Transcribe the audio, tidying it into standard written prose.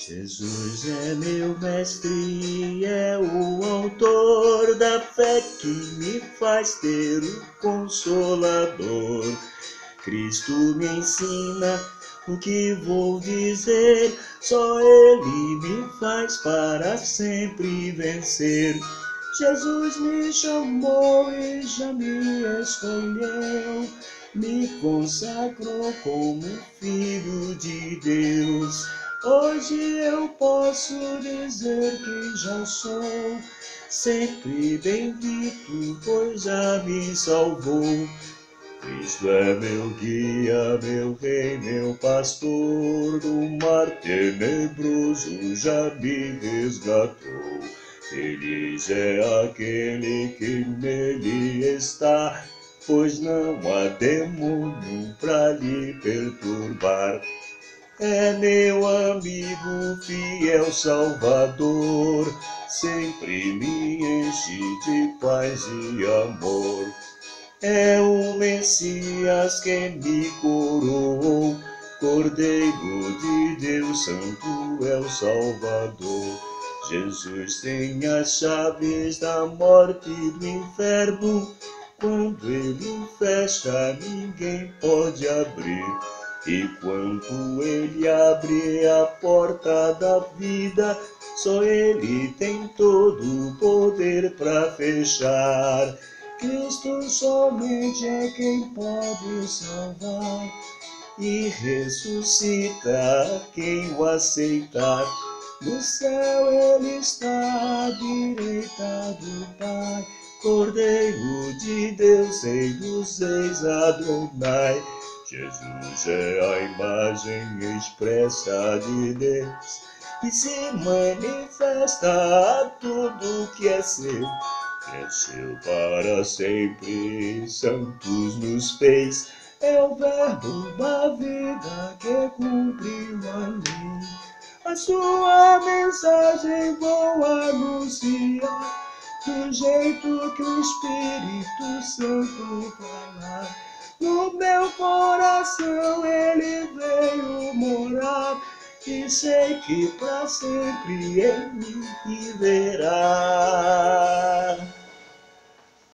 Jesus é meu mestre, é o autor da fé que me faz ter o Consolador. Cristo me ensina o que vou dizer, só Ele me faz para sempre vencer. Jesus me chamou e já me escolheu, me consagrou como filho de Deus. Hoje eu posso dizer que já sou sempre bendito, pois já me salvou. Cristo é meu guia, meu rei, meu pastor, do mar tenebroso já me resgatou. Feliz é aquele que nele está, pois não há demônio pra lhe perturbar. É meu amigo, fiel Salvador, sempre me enche de paz e amor. É o Messias que me coroou, Cordeiro de Deus Santo é o Salvador. Jesus tem as chaves da morte e do inferno, quando Ele fecha ninguém pode abrir. E quando Ele abre a porta da vida, só Ele tem todo o poder para fechar. Cristo somente é quem pode salvar e ressuscita quem o aceitar. No céu Ele está à direita do Pai, Cordeiro de Deus, Rei dos Reis, Adonai. Jesus é a imagem expressa de Deus e se manifesta a tudo que é seu. Cresceu para sempre, santos nos fez, é o verbo da vida que cumpriu a lei. A sua mensagem vou anunciar, do jeito que o Espírito Santo falar. No meu coração Ele veio morar, e sei que para sempre Ele viverá.